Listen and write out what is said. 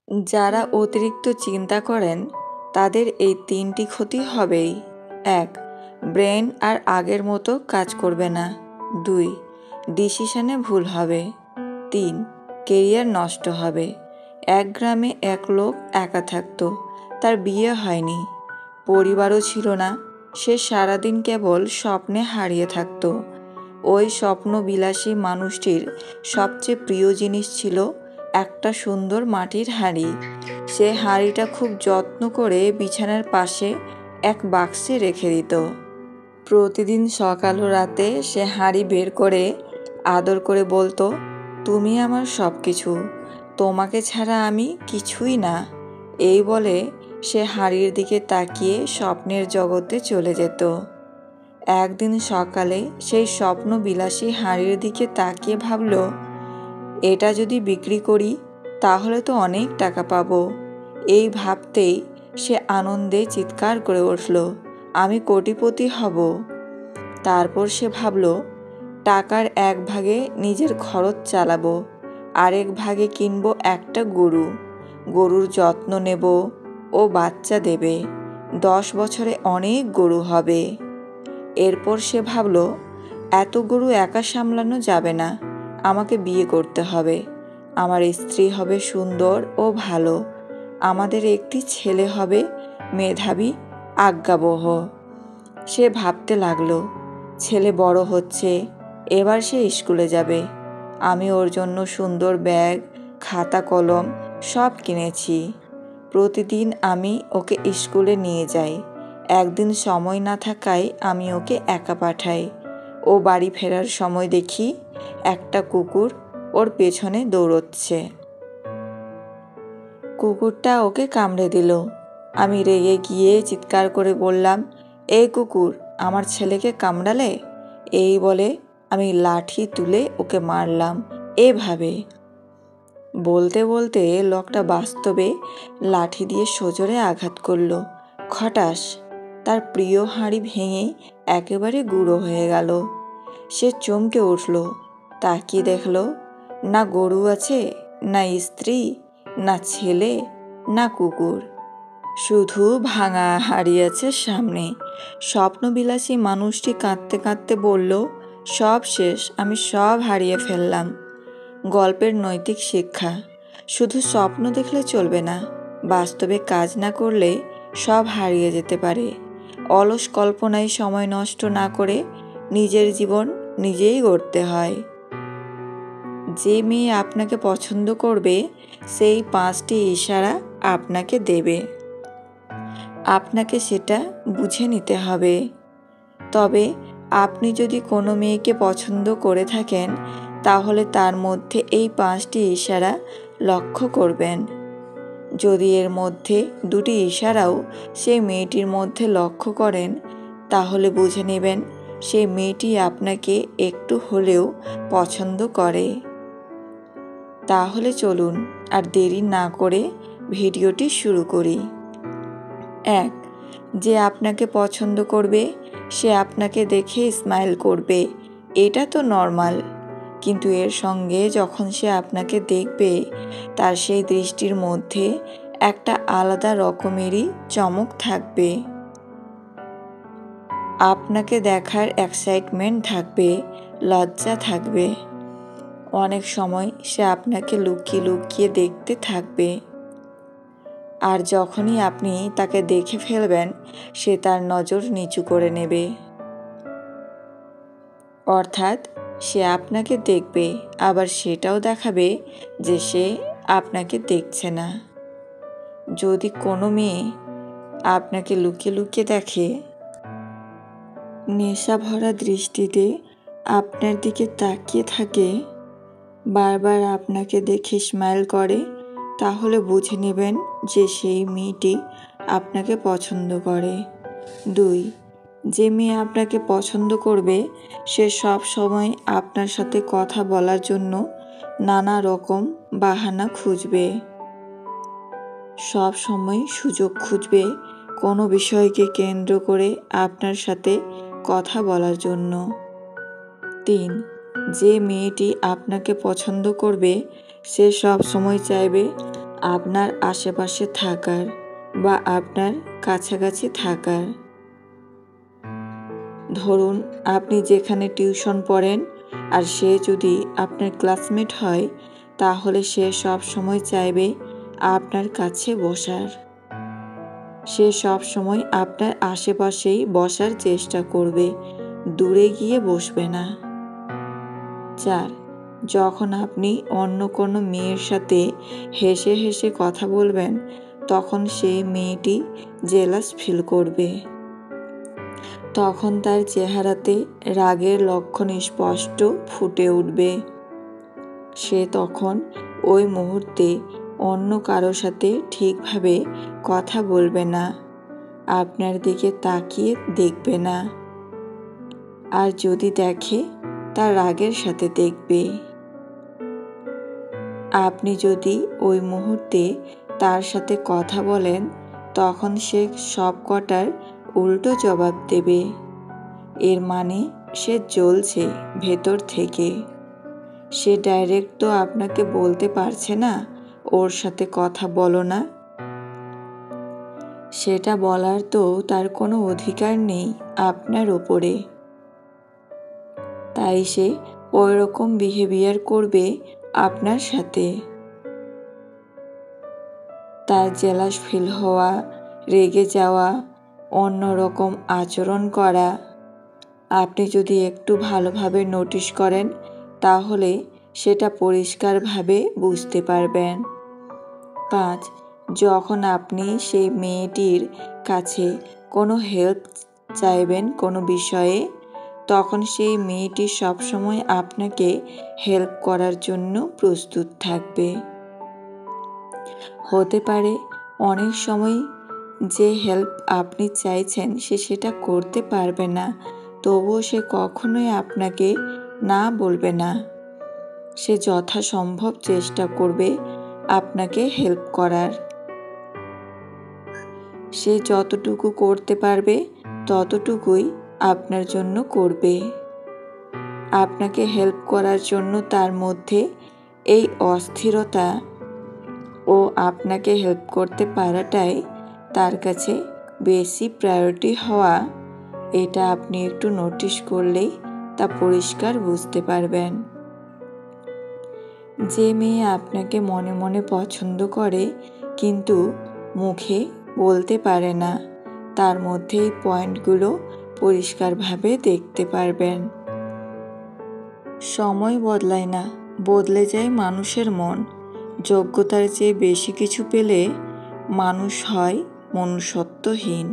যারা অতিরিক্ত চিন্তা করেন তাদের এই 3টি ক্ষতি হবেই। 1. ব্রেন আর আগের মতো কাজ করবে না। 2. ডিসিশনে ভুল হবে। 3. কেরিয়ার নষ্ট হবে। এক গ্রামে এক লোক একা থাকত। তার বিয়ে হয়নি, পরিবারও ছিল না। সে সারাদিন কেবল স্বপ্নে হারিয়ে থাকত। ওই স্বপ্নবিলাসী মানুষটির সবচেয়ে প্রিয় জিনিস ছিল একটা সুন্দর মাটির হাঁড়ি। সে হাঁড়িটা খুব যত্ন করে বিছানার পাশে এক বাক্সে রেখে দিত। প্রতিদিন সকাল ও রাতে সে হাঁড়ি বের করে আদর করে বলতো, তুমি আমার সব কিছু, তোমাকে ছাড়া আমি কিছুই না। এই বলে সে হাঁড়ির দিকে তাকিয়ে স্বপ্নের জগতে চলে যেত। একদিন সকালে সেই স্বপ্নবিলাসী হাঁড়ির দিকে তাকিয়ে ভাবল, এটা যদি বিক্রি করি তাহলে তো অনেক টাকা পাবো। এই ভাবতেই সে আনন্দে চিৎকার করে উঠল, আমি কোটিপতি হব। তারপর সে ভাবল, টাকার এক ভাগে নিজের খরচ চালাবো, আরেক ভাগে কিনবো একটা গরু। গরুর যত্ন নেব, ও বাচ্চা দেবে। 10 বছরে অনেক গরু হবে। এরপর সে ভাবল, এত গরু একা সামলানো যাবে না, আমাকে বিয়ে করতে হবে। আমার স্ত্রী হবে সুন্দর ও ভালো। আমাদের একটি ছেলে হবে মেধাবী, আজ্ঞাবহ। সে ভাবতে লাগলো, ছেলে বড় হচ্ছে, এবার সে স্কুলে যাবে। আমি ওর জন্য সুন্দর ব্যাগ, খাতা, কলম সব কিনেছি। প্রতিদিন আমি ওকে স্কুলে নিয়ে যাই। একদিন সময় না থাকায় আমি ওকে একা পাঠাই। ও বাড়ি ফেরার সময় দেখি একটা কুকুর ওর পেছনে দৌড়চ্ছে। কুকুরটা ওকে কামড়ে দিল। আমি রেগে গিয়ে চিৎকার করে বললাম, এই কুকুর আমার ছেলেকে কামড়ালে। এই বলে আমি লাঠি তুলে ওকে মারলাম এভাবে। বলতে বলতে লোকটা বাস্তবে লাঠি দিয়ে সজোরে আঘাত করল। খটাস, তার প্রিয় হাঁড়ি ভেঙে একেবারে গুঁড়ো হয়ে গেল। সে চমকে উঠল, তাকিয়ে দেখল, না গরু আছে, না স্ত্রী, না ছেলে, না কুকুর, শুধু ভাঙা হাঁড়ি আছে সামনে। স্বপ্নবিলাসী মানুষটি কাঁদতে কাঁদতে বলল, সব শেষ, আমি সব হারিয়ে ফেললাম। গল্পের নৈতিক শিক্ষা, শুধু স্বপ্ন দেখলে চলবে না, বাস্তবে কাজ না করলে সব হারিয়ে যেতে পারে। অলস কল্পনায় সময় নষ্ট না করে নিজের জীবন নিজেই গড়তে হয়। যে মেয়ে আপনাকে পছন্দ করবে সেই 5টি ইশারা আপনাকে দেবে। আপনাকে সেটা বুঝে নিতে হবে। তবে আপনি যদি কোনো মেয়েকে পছন্দ করে থাকেন তাহলে তার মধ্যে এই 5টি ইশারা লক্ষ্য করবেন। যদি এর মধ্যে 2টি ইশারাও সেই মেয়েটির মধ্যে লক্ষ্য করেন তাহলে বুঝে নেবেন সেই মেয়েটি আপনাকে একটু হলেও পছন্দ করে। তাহলে চলুন আর দেরি না করে ভিডিওটি শুরু করি। 1. যে আপনাকে পছন্দ করবে সে আপনাকে দেখে স্মাইল করবে, এটা তো নর্মাল। কিন্তু এর সঙ্গে যখন সে আপনাকে দেখবে তার সেই দৃষ্টির মধ্যে একটা আলাদা রকমেরই চমক থাকবে। আপনাকে দেখার এক্সাইটমেন্ট থাকবে, লজ্জা থাকবে। অনেক সময় সে আপনাকে লুকিয়ে লুকিয়ে দেখতে থাকবে। আর যখনই আপনি তাকে দেখে ফেলবেন সে তার নজর নিচু করে নেবে। অর্থাৎ সে আপনাকে দেখবে আবার সেটাও দেখাবে যে সে আপনাকে দেখছে না। যদি কোনো মেয়ে আপনাকে লুকিয়ে লুকিয়ে দেখে, নেশা ভরা দৃষ্টিতে আপনার দিকে তাকিয়ে থাকে, বারবার আপনাকে দেখে স্মাইল করে, তাহলে বুঝে নেবেন যে সেই মেয়েটি আপনাকে পছন্দ করে। 2. যে মেয়ে আপনাকে পছন্দ করবে সে সব সময় আপনার সাথে কথা বলার জন্য নানা রকম বাহানা খুঁজবে। সব সময় সুযোগ খুঁজবে কোনো বিষয়কে কেন্দ্র করে আপনার সাথে কথা বলার জন্য। 3. যে মেয়েটি আপনাকে পছন্দ করবে সে সব সময় চাইবে আপনার আশেপাশে থাকার বা আপনার কাছাকাছি থাকার। ধরুন আপনি যেখানে টিউশন পড়েন আর সে যদি আপনার ক্লাসমেট হয়, তাহলে সে সব সময় চাইবে আপনার কাছে বসার। সে সব সময় আপনার আশেপাশেই বসার চেষ্টা করবে, দূরে গিয়ে বসবে না। 4. যখন আপনি অন্য কোনো মেয়ের সাথে হেসে হেসে কথা বলবেন, তখন সেই মেয়েটি জেলাস ফিল করবে। তখন তার চেহারাতে রাগের লক্ষণ স্পষ্ট ফুটে উঠবে। সে তখন ওই মুহূর্তে অন্য কারো সাথে ঠিকভাবে কথা বলবে না, আপনার দিকে তাকিয়ে দেখবে না। আর যদি দেখে, তার রাগের সাথে দেখবে। আপনি যদি ওই মুহূর্তে তার সাথে কথা বলেন, তখন সে সব কটার উল্টো জবাব দেবে। এর মানে সে জ্বলছে ভেতর থেকে। সে ডাইরেক্ট তো আপনাকে বলতে পারছে না ওর সাথে কথা বলো না। সেটা বলার তো তার কোনো অধিকার নেই আপনার ওপরে। তাই সে ওই রকম বিহেভিয়ার করবে আপনার সাথে। তার জেলাস ফিল হওয়া, রেগে যাওয়া, অন্যরকম আচরণ করা, আপনি যদি একটু ভালোভাবে নোটিশ করেন, তাহলে সেটা পরিষ্কারভাবে বুঝতে পারবেন। 5. যখন আপনি সেই মেয়েটির কাছে কোনো হেল্প চাইবেন কোনো বিষয়ে, তখন সেই মেয়েটি সবসময় আপনাকে হেল্প করার জন্য প্রস্তুত থাকবে। হতে পারে অনেক সময় যে হেল্প আপনি চাইছেন সে সেটা করতে পারবে না, তবুও সে কখনোই আপনাকে না বলবে না। সে যথাসম্ভব চেষ্টা করবে আপনাকে হেল্প করার। সে যতটুকু করতে পারবে ততটুকুই আপনার জন্য করবে। আপনাকে হেল্প করার জন্য তার মধ্যে এই অস্থিরতা ও আপনাকে হেল্প করতে পারাটাই তার কাছে বেশি প্রায়োরিটি হওয়া, এটা আপনি একটু নোটিশ করলেই তা পরিষ্কার বুঝতে পারবেন। যে মেয়ে আপনাকে মনে মনে পছন্দ করে কিন্তু মুখে বলতে পারে না, তার মধ্যে এই পয়েন্টগুলো পরিষ্কারভাবে দেখতে পারবেন। সময় বদলায় না, বদলে যায় মানুষের মন। যোগ্যতার চেয়ে বেশি কিছু পেলে মানুষ হয় মনুষ্যত্বহীন।